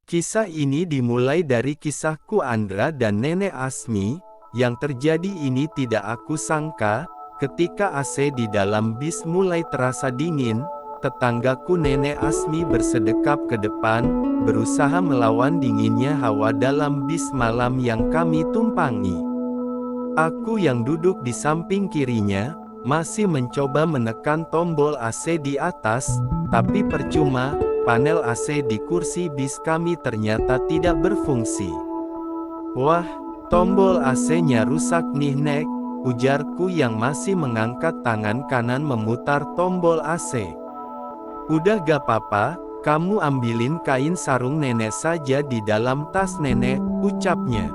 Kisah ini dimulai dari kisahku Andra dan Nenek Asmi. Yang terjadi ini tidak aku sangka, ketika AC di dalam bis mulai terasa dingin, tetanggaku Nenek Asmi bersedekap ke depan, berusaha melawan dinginnya hawa dalam bis malam yang kami tumpangi. Aku yang duduk di samping kirinya, masih mencoba menekan tombol AC di atas, tapi percuma, panel AC di kursi bis kami ternyata tidak berfungsi. "Wah, tombol AC-nya rusak nih Nek," ujarku yang masih mengangkat tangan kanan memutar tombol AC. "Udah gak apa-apa, kamu ambilin kain sarung nenek saja di dalam tas nenek," ucapnya.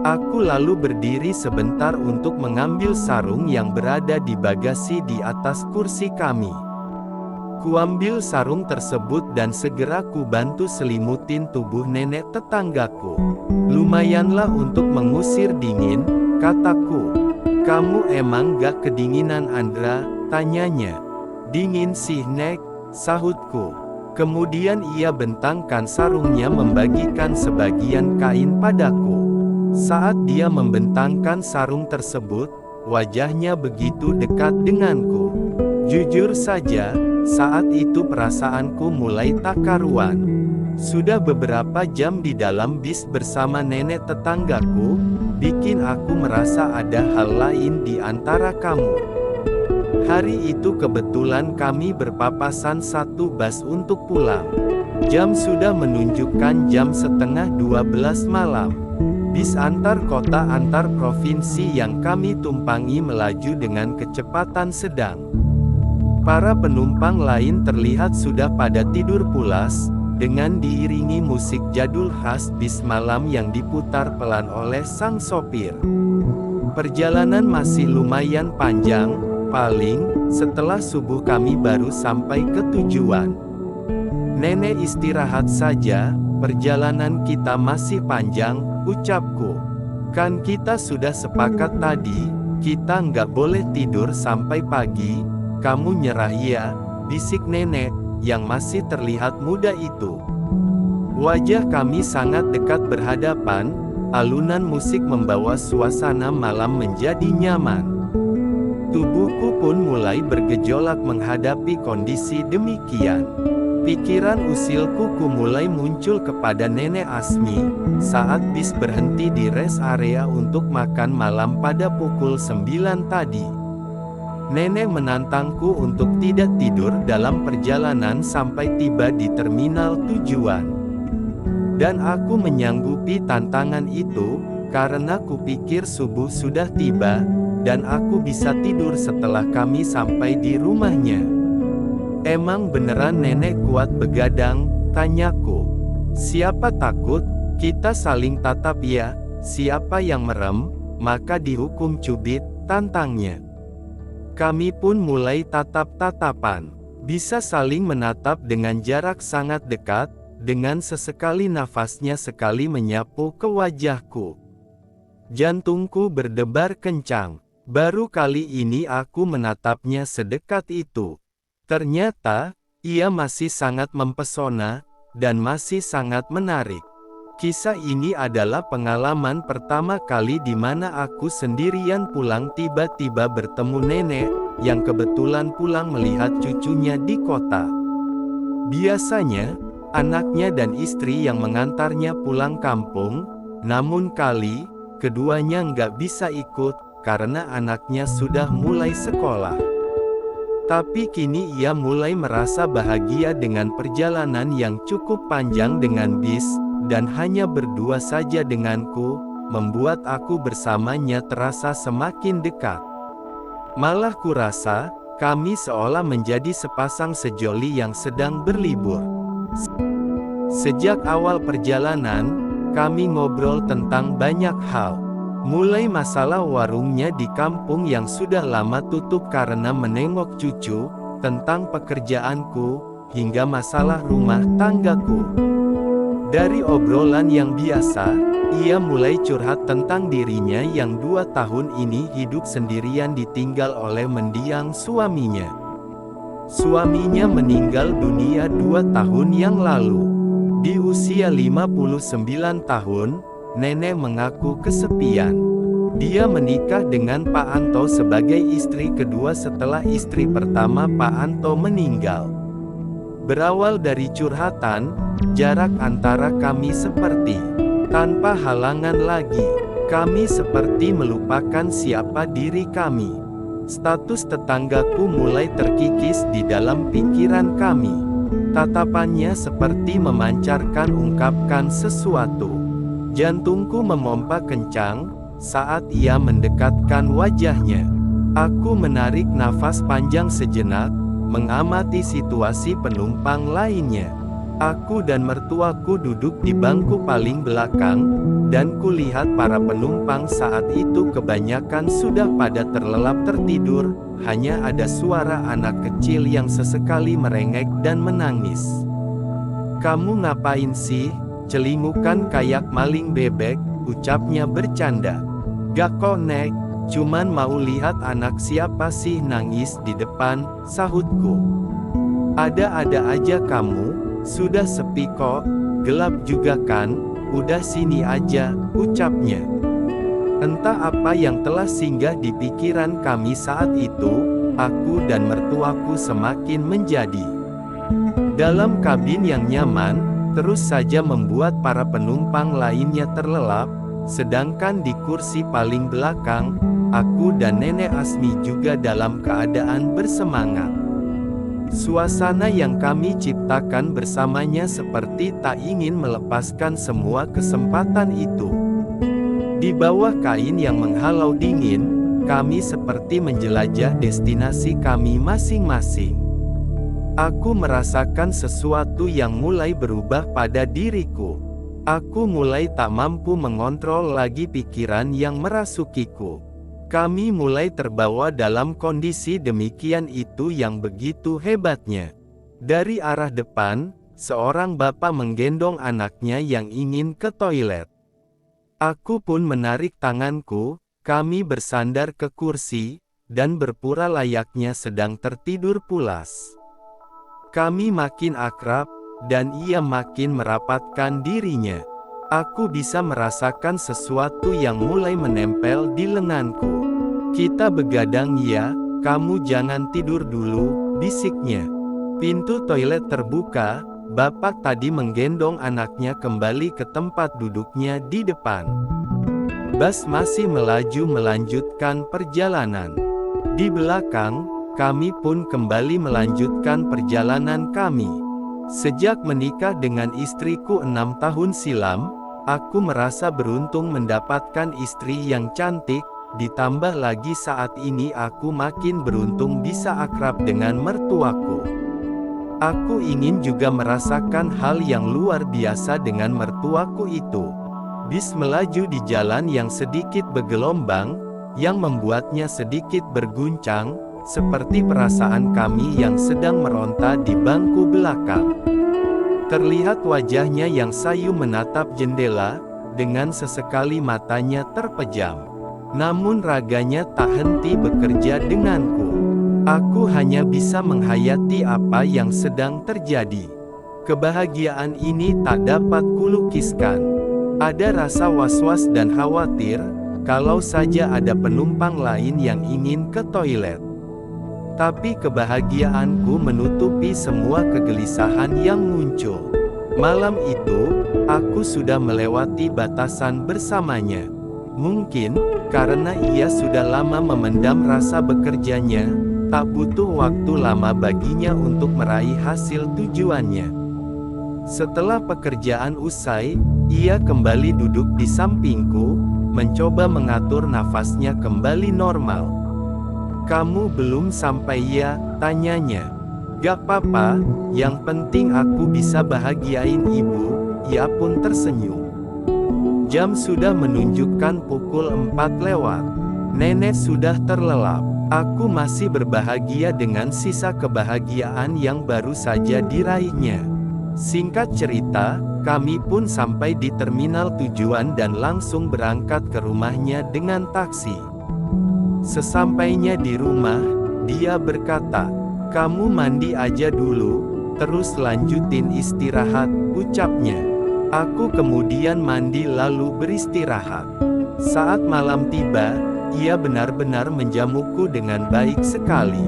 Aku lalu berdiri sebentar untuk mengambil sarung yang berada di bagasi di atas kursi kami. Kuambil sarung tersebut dan segera ku bantu selimutin tubuh nenek tetanggaku. "Lumayanlah untuk mengusir dingin," kataku. "Kamu emang gak kedinginan Andra?" tanyanya. "Dingin sih Nek," sahutku. Kemudian ia bentangkan sarungnya membagikan sebagian kain padaku. Saat dia membentangkan sarung tersebut, wajahnya begitu dekat denganku. Jujur saja, saat itu perasaanku mulai tak karuan. Sudah beberapa jam di dalam bis bersama nenek tetanggaku, bikin aku merasa ada hal lain di antara kamu. Hari itu kebetulan kami berpapasan satu bus untuk pulang. Jam sudah menunjukkan jam setengah 12 malam. Bis antar kota antar provinsi yang kami tumpangi melaju dengan kecepatan sedang. Para penumpang lain terlihat sudah pada tidur pulas, dengan diiringi musik jadul khas bis malam yang diputar pelan oleh sang sopir. Perjalanan masih lumayan panjang, paling, setelah subuh kami baru sampai ke tujuan. "Nenek istirahat saja, perjalanan kita masih panjang," ucapku. "Kan kita sudah sepakat tadi, kita nggak boleh tidur sampai pagi." "Kamu nyerah ya," bisik nenek, yang masih terlihat muda itu. Wajah kami sangat dekat berhadapan, alunan musik membawa suasana malam menjadi nyaman. Tubuhku pun mulai bergejolak menghadapi kondisi demikian. Pikiran usilku mulai muncul kepada Nenek Asmi, saat bis berhenti di rest area untuk makan malam pada pukul 9 tadi. Nenek menantangku untuk tidak tidur dalam perjalanan sampai tiba di terminal tujuan. Dan aku menyanggupi tantangan itu, karena kupikir subuh sudah tiba, dan aku bisa tidur setelah kami sampai di rumahnya. "Emang beneran nenek kuat begadang?" tanyaku. "Siapa takut, kita saling tatap ya, siapa yang merem, maka dihukum cubit," tantangnya. Kami pun mulai tatap-tatapan. Bisa saling menatap dengan jarak sangat dekat, dengan sesekali nafasnya sekali menyapu ke wajahku. Jantungku berdebar kencang. Baru kali ini aku menatapnya sedekat itu. Ternyata, ia masih sangat mempesona, dan masih sangat menarik. Kisah ini adalah pengalaman pertama kali di mana aku sendirian pulang tiba-tiba bertemu nenek, yang kebetulan pulang melihat cucunya di kota. Biasanya, anaknya dan istri yang mengantarnya pulang kampung, namun keduanya nggak bisa ikut, karena anaknya sudah mulai sekolah. Tapi kini ia mulai merasa bahagia dengan perjalanan yang cukup panjang dengan bis, dan hanya berdua saja denganku, membuat aku bersamanya terasa semakin dekat. Malah kurasa, kami seolah menjadi sepasang sejoli yang sedang berlibur. Sejak awal perjalanan, kami ngobrol tentang banyak hal. Mulai masalah warungnya di kampung yang sudah lama tutup karena menengok cucu, tentang pekerjaanku, hingga masalah rumah tanggaku. Dari obrolan yang biasa, ia mulai curhat tentang dirinya yang 2 tahun ini hidup sendirian ditinggal oleh mendiang suaminya. Suaminya meninggal dunia 2 tahun yang lalu. Di usia 59 tahun, nenek mengaku kesepian. Dia menikah dengan Pak Anto sebagai istri kedua setelah istri pertama Pak Anto meninggal. Berawal dari curhatan, jarak antara kami seperti tanpa halangan lagi. Kami seperti melupakan siapa diri kami. Status tetanggaku mulai terkikis di dalam pikiran kami. Tatapannya seperti memancarkan ungkapkan sesuatu. Jantungku memompa kencang saat ia mendekatkan wajahnya. Aku menarik nafas panjang sejenak, mengamati situasi penumpang lainnya. Aku dan mertuaku duduk di bangku paling belakang, dan kulihat para penumpang saat itu kebanyakan sudah pada terlelap tertidur, hanya ada suara anak kecil yang sesekali merengek dan menangis. "Kamu ngapain sih? Celingukan kayak maling bebek," ucapnya bercanda. "Gak kok Nek, cuman mau lihat anak siapa sih nangis di depan," sahutku. "Ada-ada aja kamu, sudah sepi kok, gelap juga kan, udah sini aja," ucapnya. Entah apa yang telah singgah di pikiran kami saat itu, aku dan mertuaku semakin menjadi dalam kabin yang nyaman, terus saja membuat para penumpang lainnya terlelap, sedangkan di kursi paling belakang, aku dan Nenek Asmi juga dalam keadaan bersemangat. Suasana yang kami ciptakan bersamanya seperti tak ingin melepaskan semua kesempatan itu. Di bawah kain yang menghalau dingin, kami seperti menjelajah destinasi kami masing-masing. Aku merasakan sesuatu yang mulai berubah pada diriku. Aku mulai tak mampu mengontrol lagi pikiran yang merasukiku. Kami mulai terbawa dalam kondisi demikian itu yang begitu hebatnya. Dari arah depan, seorang bapak menggendong anaknya yang ingin ke toilet. Aku pun menarik tanganku, kami bersandar ke kursi, dan berpura layaknya sedang tertidur pulas. Kami makin akrab, dan ia makin merapatkan dirinya. Aku bisa merasakan sesuatu yang mulai menempel di lenganku. "Kita begadang ya, kamu jangan tidur dulu," bisiknya. Pintu toilet terbuka, bapak tadi menggendong anaknya kembali ke tempat duduknya di depan. Bus masih melaju melanjutkan perjalanan. Di belakang, kami pun kembali melanjutkan perjalanan kami. Sejak menikah dengan istriku 6 tahun silam, aku merasa beruntung mendapatkan istri yang cantik, ditambah lagi saat ini aku makin beruntung bisa akrab dengan mertuaku. Aku ingin juga merasakan hal yang luar biasa dengan mertuaku itu. Bis melaju di jalan yang sedikit bergelombang, yang membuatnya sedikit berguncang, seperti perasaan kami yang sedang meronta di bangku belakang. Terlihat wajahnya yang sayu menatap jendela, dengan sesekali matanya terpejam. Namun raganya tak henti bekerja denganku. Aku hanya bisa menghayati apa yang sedang terjadi. Kebahagiaan ini tak dapat kulukiskan. Ada rasa was-was dan khawatir, kalau saja ada penumpang lain yang ingin ke toilet. Tapi kebahagiaanku menutupi semua kegelisahan yang muncul. Malam itu, aku sudah melewati batasan bersamanya. Mungkin, karena ia sudah lama memendam rasa bekerjanya, tak butuh waktu lama baginya untuk meraih hasil tujuannya. Setelah pekerjaan usai, ia kembali duduk di sampingku, mencoba mengatur nafasnya kembali normal. "Kamu belum sampai ya?" tanyanya. "Gak apa-apa, yang penting aku bisa bahagiain ibu," ia pun tersenyum. Jam sudah menunjukkan pukul 4 lewat. Nenek sudah terlelap. Aku masih berbahagia dengan sisa kebahagiaan yang baru saja diraihnya. Singkat cerita, kami pun sampai di terminal tujuan dan langsung berangkat ke rumahnya dengan taksi. Sesampainya di rumah, dia berkata, "Kamu mandi aja dulu, Terus lanjutin istirahat, ucapnya. Aku kemudian mandi lalu beristirahat. Saat malam tiba, ia benar-benar menjamuku dengan baik sekali.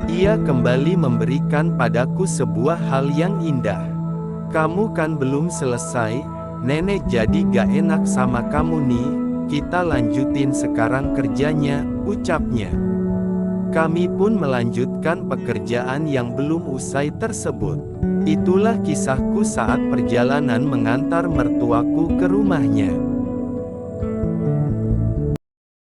Ia kembali memberikan padaku sebuah hal yang indah. Kamu kan belum selesai, nenek jadi gak enak sama kamu nih, kita lanjutin sekarang kerjanya, ucapnya. Kami pun melanjutkan pekerjaan yang belum usai tersebut. Itulah kisahku saat perjalanan mengantar mertuaku ke rumahnya.